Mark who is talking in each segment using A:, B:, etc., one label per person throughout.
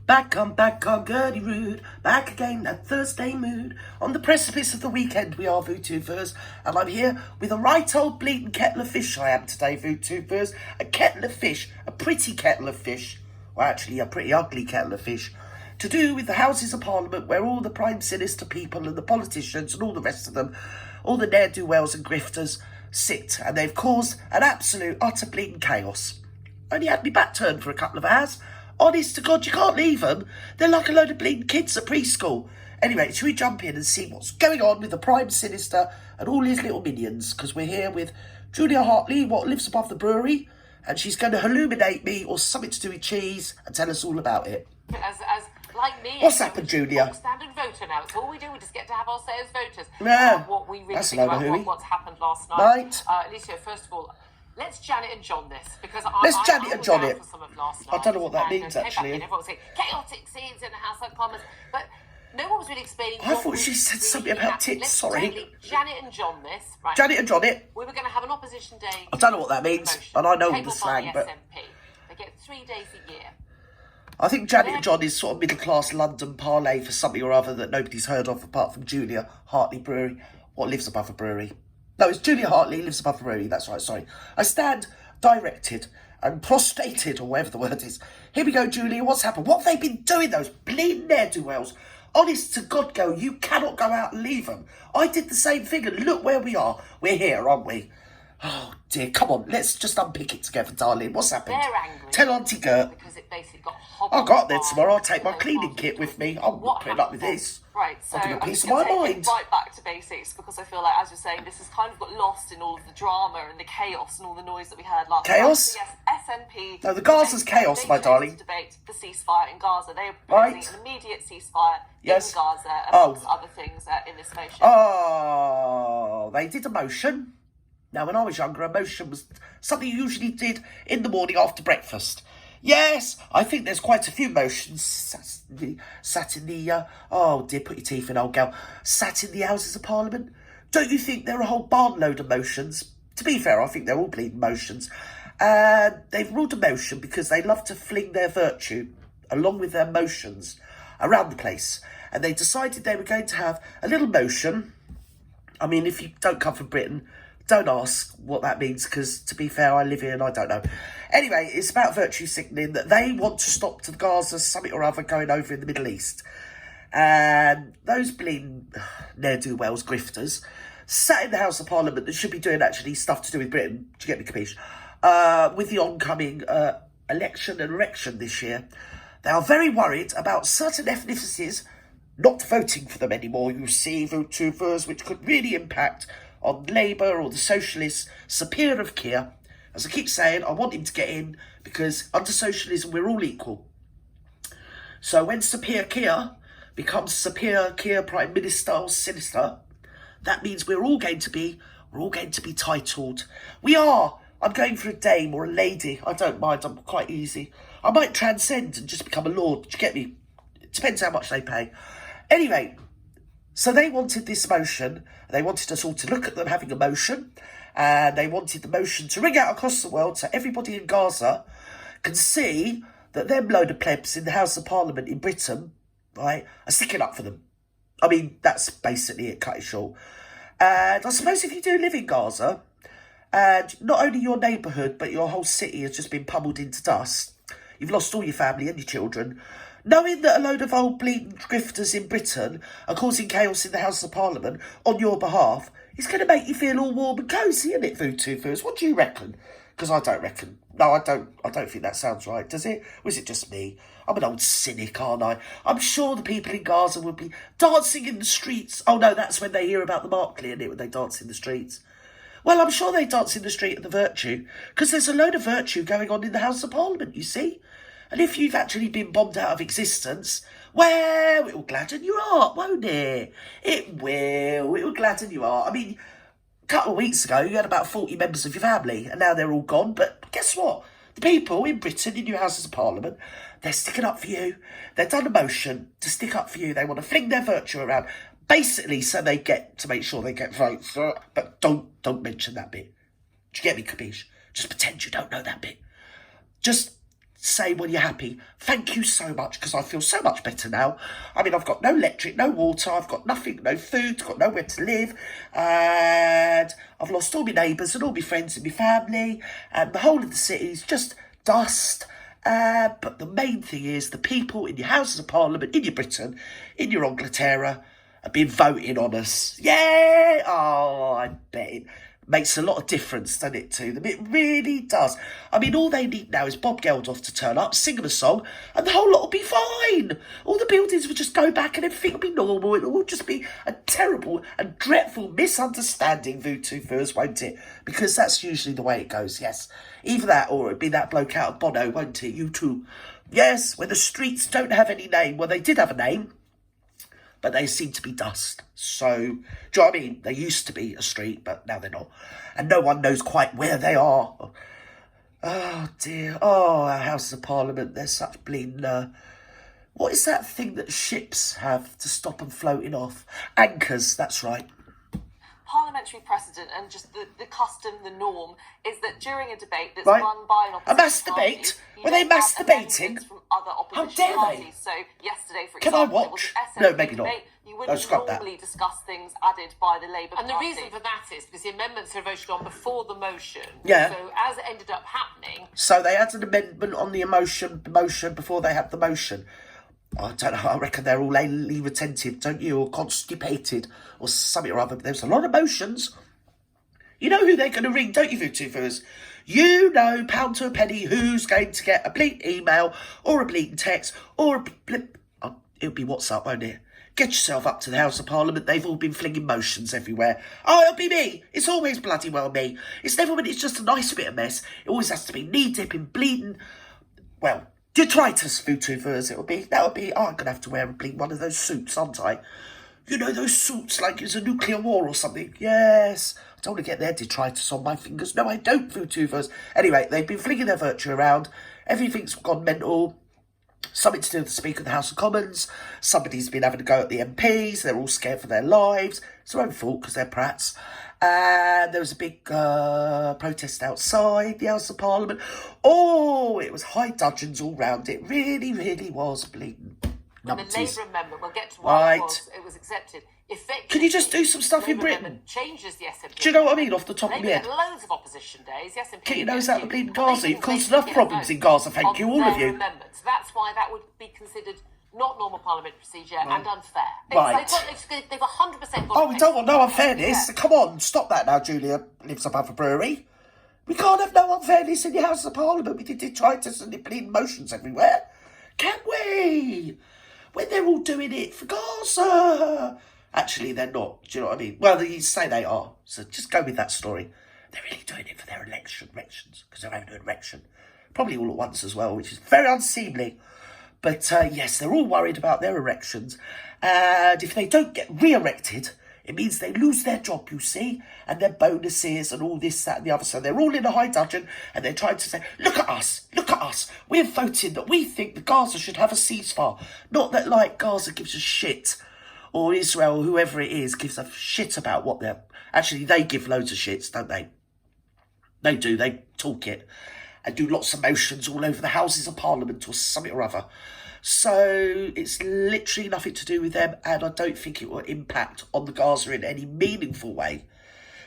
A: Back on Gertie Rude, back again, that Thursday mood. On the precipice of the weekend, we are VooTubers, and I'm here with a right old bleeding kettle of fish I am today, VooTubers. A kettle of fish, a pretty kettle of fish, well actually a pretty ugly kettle of fish, to do with the Houses of Parliament, where all the prime sinister people and the politicians and all the rest of them, all the ne'er-do-wells and grifters sit, and they've caused an absolute, utter bleeding chaos. Only had me back turned for a couple of hours. Honest to God, you can't leave them. They're like a load of bleeding kids at preschool. Anyway, should we jump in and see what's going on with the Prime Sinister and all his little minions? Because we're here with Julia Hartley, what lives above the brewery, and she's going to illuminate me or something to do with cheese and tell us all about it.
B: As like me,
A: what's happened, Julia?
B: Standard voter now. It's all we do. We just get to have our say as voters.
A: Yeah,
B: what we really
A: that's
B: think about what's happened last night.
A: Right.
B: Alicia, first of all, let's Janet and John this, because
A: let's Janet and John it.
B: For some of last night,
A: I don't know what that means actually.
B: Everyone was saying chaotic scenes in the House of Commons, but no one was really explaining.
A: I thought she said something about tits. Sorry.
B: Janet and John this. Right.
A: Janet and John it.
B: We were going to have an opposition day.
A: I don't know what that means, and I know the slang, but
B: they get 3 days a year.
A: I think Janet and John is sort of middle-class London parlay for something or other that nobody's heard of apart from Julia Hartley Brewery. What lives above a brewery? No, it's Julia Hartley lives above a brewery. That's right, sorry. I stand directed and prostrated, or whatever the word is. Here we go, Julia. What's happened? What have they been doing, those bleeding ne'er-do-wells? Honest to God, go. You cannot go out and leave them. I did the same thing, and look where we are. We're here, aren't we? Oh, dear. Come on, let's just unpick it together, darling. What's happened?
B: They're angry.
A: Tell Auntie Gert.
B: Because it basically got hobbled.
A: I'll go up there tomorrow. I'll take my cleaning kit with me. I'm not putting up with this.
B: Right, so
A: I'll give a
B: I'm
A: piece
B: just
A: of my
B: going to take
A: mind.
B: it right back to basics, because I feel like, as you're saying, this has kind of got lost in all of the drama and the chaos and all the noise that we heard last night.
A: Chaos?
B: So yes, SNP...
A: No, the Gaza's chaos, my darling.
B: To debate the ceasefire in Gaza. They are proposing an immediate ceasefire in Gaza, amongst other things in this motion.
A: Oh, they did a motion. Now, when I was younger, a motion was something you usually did in the morning after breakfast. Yes, I think there's quite a few motions sat in the, oh dear, put your teeth in, old gal, sat in the Houses of Parliament. Don't you think there are a whole barn load of motions? To be fair, I think they're all bleeding motions. They've ruled a motion because they love to fling their virtue, along with their motions, around the place. And they decided they were going to have a little motion. I mean, if you don't come from Britain, don't ask what that means, because, to be fair, I live here and I don't know. Anyway, it's about virtue signaling that they want to stop to Gaza something or other going over in the Middle East. And those bleeding ne'er-do-wells, grifters, sat in the House of Parliament that should be doing actually stuff to do with Britain. Do you get me, capiche? With the oncoming election and erection this year, they are very worried about certain ethnicities not voting for them anymore, you see, VooTubers, which could really impact on Labour or the Socialists, Sir Pier of Keir. As I keep saying, I want him to get in because under socialism we're all equal. So when Sir Pier Keir becomes Sir Pier Keir Prime Minister or Sinister, that means we're all going to be titled. We are. I'm going for a dame or a lady. I don't mind. I'm quite easy. I might transcend and just become a lord. Do you get me? It depends how much they pay. Anyway, so they wanted this motion. They wanted us all to look at them having a motion. And they wanted the motion to ring out across the world so everybody in Gaza can see that them load of plebs in the House of Parliament in Britain, right, are sticking up for them. I mean, that's basically it, cut it short. And I suppose if you do live in Gaza, and not only your neighbourhood, but your whole city has just been pummeled into dust, you've lost all your family and your children, knowing that a load of old bleeding grifters in Britain are causing chaos in the House of Parliament on your behalf, it's going to make you feel all warm and cosy, isn't it, VooTubers? What do you reckon? Because I don't reckon. No, I don't think that sounds right, does it? Or is it just me? I'm an old cynic, aren't I? I'm sure the people in Gaza will be dancing in the streets. Oh, no, that's when they hear about the Mark isn't it, when they dance in the streets. Well, I'm sure they dance in the street of the virtue, because there's a load of virtue going on in the House of Parliament, you see? And if you've actually been bombed out of existence, well, it will gladden your heart, won't it? It will gladden your heart. I mean, a couple of weeks ago, you had about 40 members of your family, and now they're all gone. But guess what? The people in Britain, in your Houses of Parliament, they're sticking up for you. They've done a motion to stick up for you. They want to fling their virtue around, basically so they get to make sure they get votes. But don't mention that bit. Do you get me, capiche? Just pretend you don't know that bit. Just say when you're happy, thank you so much, because I feel so much better now. I mean, I've got no electric, no water, I've got nothing, no food, got nowhere to live, and I've lost all my neighbours and all my friends and my family, and the whole of the city's just dust. But the main thing is the people in your Houses of Parliament, in your Britain, in your Angleterre, have been voting on us. Yeah! Oh, I bet it makes a lot of difference, doesn't it, to them? It really does. I mean, all they need now is Bob Geldof to turn up, sing them a song, and the whole lot will be fine. All the buildings will just go back and everything will be normal. It will just be a terrible and dreadful misunderstanding, Vootoo-foos, won't it? Because that's usually the way it goes, yes. Either that or it'd be that bloke out of Bono, won't it? You too. Yes, where the streets don't have any name. Well, they did have a name, but they seem to be dust. So, do you know what I mean? They used to be a street, but now they're not. And no one knows quite where they are. Oh, dear. Oh, our Houses of Parliament, they're such bleeding... what is that thing that ships have to stop them floating off? Anchors, that's right.
B: Parliamentary precedent and just the custom, the norm, is that during a debate that's run by an opposition
A: a mass debate? Were they masturbating?
B: From other opposition
A: How dare
B: parties.
A: they?
B: So yesterday, for
A: Can
B: example,
A: I watch?
B: No,
A: maybe not.
B: Debate, you wouldn't normally discuss things added by the Labour Party.
C: And the reason for that is because the amendments are voted on before the motion.
A: Yeah.
C: So as it ended up happening...
A: So they had an amendment on the motion before they had the motion. I don't know, I reckon they're all anally retentive, don't you? Or constipated or something or other. But there's a lot of motions. You know who they're going to ring, don't you, Vootoo-foos? You know, pound to a penny, who's going to get a bleat email or a bleating text or a blip. Oh, it'll be WhatsApp, won't it? Get yourself up to the House of Parliament. They've all been flinging motions everywhere. Oh, it'll be me. It's always bloody well me. It's never when it's just a nice bit of mess. It always has to be knee-dipping, bleeding. Well, detritus, Vootoo-foos, it'll be. That'll be. Oh, I'm going to have to wear one of those suits, aren't I? You know, those suits like it's a nuclear war or something. Yes. I don't want to get their detritus on my fingers. No, I don't, Vootoo-foos. Anyway, they've been flinging their virtue around. Everything's gone mental. Something to do with the Speaker of the House of Commons. Somebody's been having a go at the MPs. They're all scared for their lives. It's their own fault because they're prats. And there was a big protest outside the House of Parliament. Oh, it was high dudgeons all round. It really, really was bleeding.
C: And the Labour amendment, we'll get to why it was accepted.
A: Can you just do some stuff in Britain?
C: Changes the SNP.
A: Do you know what I mean, off the top of my head?
C: Loads of opposition days. The SNP.
A: Get your nose out of the bleeding Gaza. You've caused enough problems in Gaza, thank you, all of you.
C: Amendments. That's why that would be considered not normal parliamentary procedure and unfair.
A: Right.
C: They've 100% got.
A: Oh, we don't want no unfairness. Yeah. Come on, stop that now, Julia lives above a brewery. We can't have no unfairness in the House of Parliament. We did detritus and bleeding motions everywhere. Can we? When they're all doing it for Gaza. Actually, they're not. Do you know what I mean? Well, you say they are. So just go with that story. They're really doing it for their elections, because they're having an election. Probably all at once as well, which is very unseemly. But yes, they're all worried about their erections. And if they don't get re-erected, it means they lose their job, you see, and their bonuses and all this, that and the other. So they're all in a high dudgeon and they're trying to say, look at us. We're voting that we think that Gaza should have a ceasefire. Not that, like, Gaza gives a shit, or Israel, whoever it is, gives a shit about what they're... Actually, they give loads of shits, don't they? They do. They talk it and do lots of motions all over the Houses of Parliament or something or other. So it's literally nothing to do with them, and I don't think it will impact on the Gaza in any meaningful way.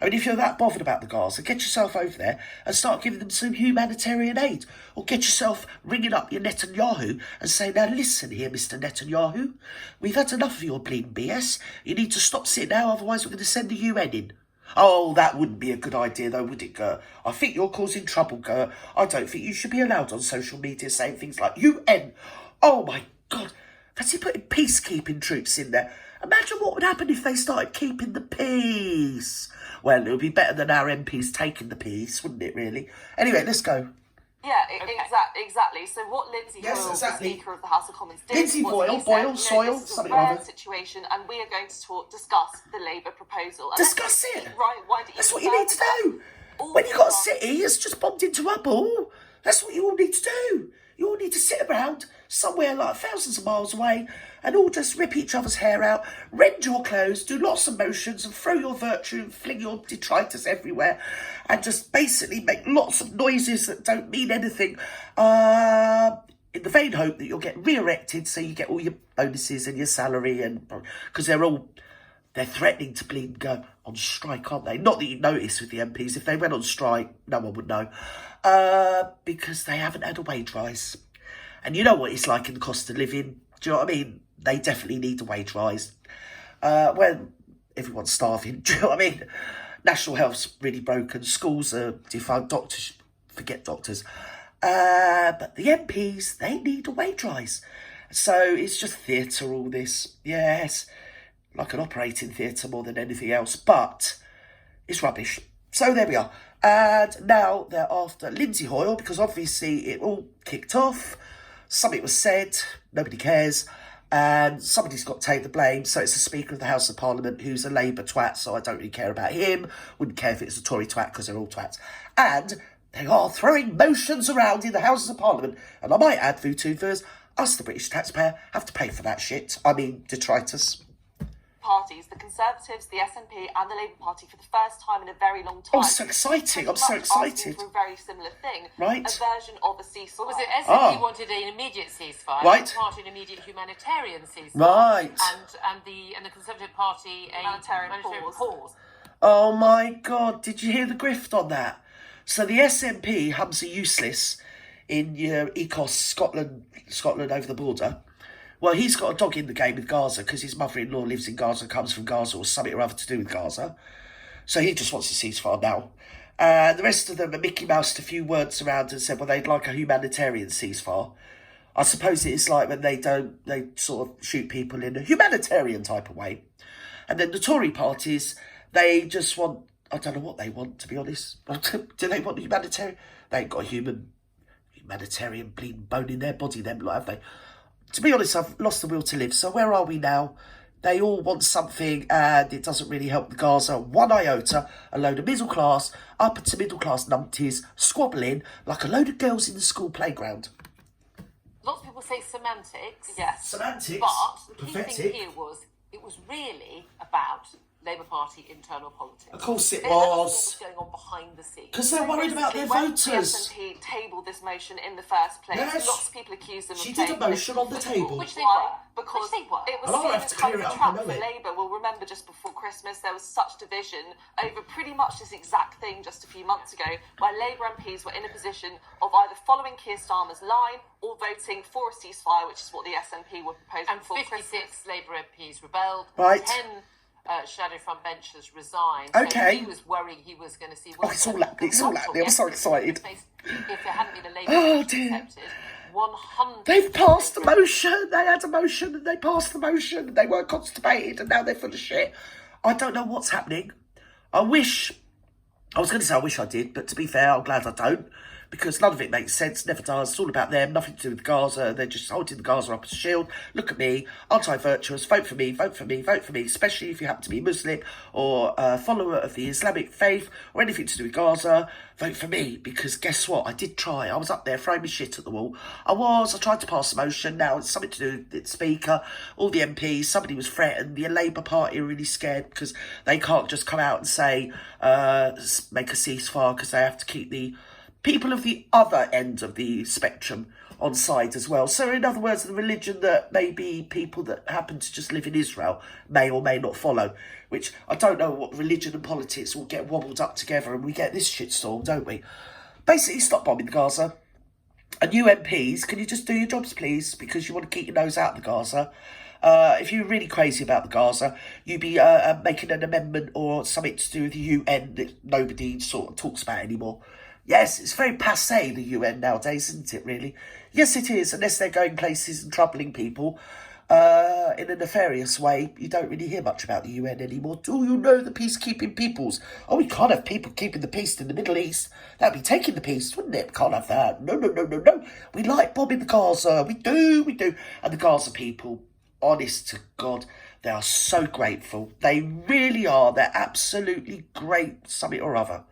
A: I mean, if you're that bothered about the Gaza, get yourself over there and start giving them some humanitarian aid. Or get yourself ringing up your Netanyahu and saying, now listen here, Mr. Netanyahu, we've had enough of your bleeding BS. You need to stop sitting now, otherwise we're going to send the UN in. Oh, that wouldn't be a good idea, though, would it, Ger? I think you're causing trouble, Ger. I don't think you should be allowed on social media saying things like UN. Oh, my God. Fancy putting peacekeeping troops in there. Imagine what would happen if they started keeping the peace. Well, it would be better than our MPs taking the peace, wouldn't it, really? Anyway, let's go.
B: Yeah, exactly. So what Lindsay Boyle, the Speaker of the House of Commons, did
A: Lindsay
B: was
A: Boyle,
B: this is a rare situation, and we are going to discuss the Labour proposal. And
A: discuss it.
B: Right? Why do you
A: That's what you need to do. When you've got a city, it's just bombed into rubble. That's what you all need to do. You all need to sit around somewhere like thousands of miles away and all just rip each other's hair out, rend your clothes, do lots of motions and throw your virtue and fling your detritus everywhere and just basically make lots of noises that don't mean anything in the vain hope that you'll get re-elected so you get all your bonuses and your salary, and because they're threatening to bleed go on strike, aren't they? Not that you notice with the MPs. If they went on strike, no one would know. Because they haven't had a wage rise. And you know what it's like in the cost of living. Do you know what I mean? They definitely need a wage rise. When everyone's starving, do you know what I mean? National health's really broken. Schools are defunct. Doctors, forget doctors. But the MPs, they need a wage rise. So it's just theatre, all this. Yes, like an operating theatre more than anything else. But it's rubbish. So there we are. And now they're after Lindsay Hoyle, because obviously it all kicked off. Something was said, nobody cares, and somebody's got to take the blame. So it's the Speaker of the House of Parliament, who's a Labour twat, so I don't really care about him. Wouldn't care if it's a Tory twat, because they're all twats. And they are throwing motions around in the Houses of Parliament. And I might add, Vootuvers, us, the British taxpayer, have to pay for that shit. I mean, detritus.
B: Parties, the Conservatives, the SNP and the Labour Party, for the first time in a very long time.
A: Oh, so exciting. I'm so excited.
B: For a very similar thing.
A: Right.
B: A version of a ceasefire.
C: What was it? SNP wanted an immediate ceasefire.
A: Right.
C: The Party an immediate humanitarian ceasefire.
A: Right.
C: And the Conservative Party a
B: humanitarian pause.
A: Oh my God, did you hear the grift on that? So the SNP, hums are useless in ECOS, Scotland over the border. Well, he's got a dog in the game with Gaza because his mother-in-law lives in Gaza, comes from Gaza, or something or other to do with Gaza. So he just wants a ceasefire now. The rest of them are Mickey Moused a few words around and said, well, they'd like a humanitarian ceasefire. I suppose it's like when they sort of shoot people in a humanitarian type of way. And then the Tory parties, they just want, I don't know what they want, to be honest. Do they want a humanitarian? They ain't got a humanitarian bleeding bone in their body, them, have they? To be honest, I've lost the will to live. So where are we now? They all want something, and it doesn't really help the Gaza one iota. A load of middle class, upper to middle class numpties squabbling like a load of girls in the school playground.
C: Lots of people say semantics.
B: Yes.
A: Semantics.
C: But the key
A: Pathetic.
C: thing here was it was really about Labour Party internal politics.
A: Of course it
C: What
A: was.
C: was going on behind the scenes?
A: Because they're worried about their
B: When
A: voters.
B: the SNP tabled this motion in the first place,
A: Yes.
B: lots of people accused them
A: She
B: of
A: did a
B: tabling
A: motion on the table.
C: Which they
B: Why?
C: were.
B: Because
C: Which they were.
B: it was
A: And I'll
B: seen
A: have
B: as
A: to
B: kind
A: clear
B: of a
A: it up, I
B: trap
A: know
B: for
A: it.
B: Labour. We'll remember just before Christmas there was such division over pretty much this exact thing just a few months ago, where Labour MPs were in a position of either following Keir Starmer's line or voting for a ceasefire, which is what the SNP were proposing
C: And
B: before
C: 56
B: Christmas.
C: Labour MPs rebelled.
A: Right.
C: 10 shadow front benchers resigned.
A: Okay.
C: So he was worrying he was going to see...
A: Oh, it's all happening. It's all happening. I'm so excited.
C: If there hadn't been a Labour
A: Oh,
C: motion
A: dear.
C: accepted, 100...
A: They've passed the motion. They had a motion and they passed the motion. They weren't constipated and now they're full of shit. I don't know what's happening. I was going to say I wish I did, but to be fair, I'm glad I don't. Because none of it makes sense, never does. It's all about them, nothing to do with Gaza. They're just holding the Gaza up as a shield. Look at me, anti-virtuous, vote for me, vote for me, vote for me, especially if you happen to be Muslim or a follower of the Islamic faith or anything to do with Gaza. Vote for me, because guess what? I did try. I was up there throwing my shit at the wall. I tried to pass a motion. Now it's something to do with the Speaker, all the MPs. Somebody was threatened. The Labour Party are really scared because they can't just come out and say, make a ceasefire, because they have to keep the people of the other end of the spectrum on side as well. So in other words, the religion that maybe people that happen to just live in Israel may or may not follow, which I don't know what religion and politics will get wobbled up together and we get this shitstorm, don't we? Basically, stop bombing Gaza. And you MPs, can you just do your jobs, please? Because you want to keep your nose out of the Gaza. If you're really crazy about the Gaza, you'd be making an amendment or something to do with the UN that nobody sort of talks about anymore. Yes, it's very passé, the UN nowadays, isn't it, really? Yes, it is, unless they're going places and troubling people in a nefarious way. You don't really hear much about the UN anymore. Do you know the peacekeeping peoples? Oh, we can't have people keeping the peace in the Middle East. That'd be taking the peace, wouldn't it? Can't have that. No. We like bombing the Gaza. We do. And the Gaza people, honest to God, they are so grateful. They really are. They're absolutely great, something or other.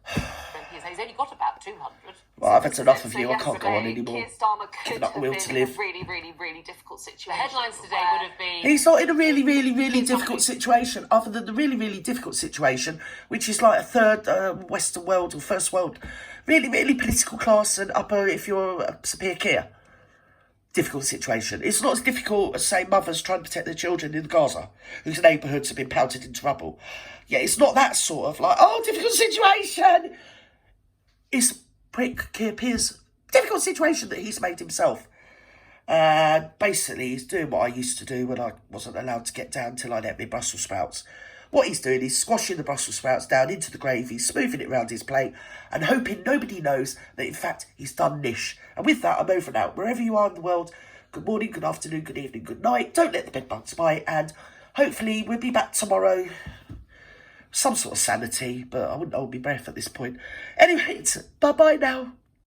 C: MPs say he's only got about 200.
A: Well, I've had enough of
B: So
A: you. I can't go on
B: yesterday,
A: anymore.
B: Keir Starmer could
A: Giving up
B: have
A: the will
B: been
A: to
B: in a
A: live.
B: really, really, really difficult situation.
C: The headlines today
B: where
C: would have been...
A: He's not in a really, really, really difficult situation, other than the really, really difficult situation, which is like a third Western world or first world, really, really political class and upper, if you're Sir Pier Keir. Difficult situation. It's not as difficult as, say, mothers trying to protect their children in Gaza, whose neighbourhoods have been pelted into rubble. Yeah, it's not that sort of like, oh, difficult situation. It's Keir Pier's difficult situation that he's made himself. Basically, he's doing what I used to do when I wasn't allowed to get down till I'd ate my Brussels sprouts. What he's doing is squashing the Brussels sprouts down into the gravy, smoothing it around his plate, and hoping nobody knows that, in fact, he's done nish. And with that, I'm over and out. Wherever you are in the world, good morning, good afternoon, good evening, good night. Don't let the bedbugs bite, and hopefully we'll be back tomorrow. Some sort of sanity, but I wouldn't hold my breath at this point. Anyway, bye-bye now.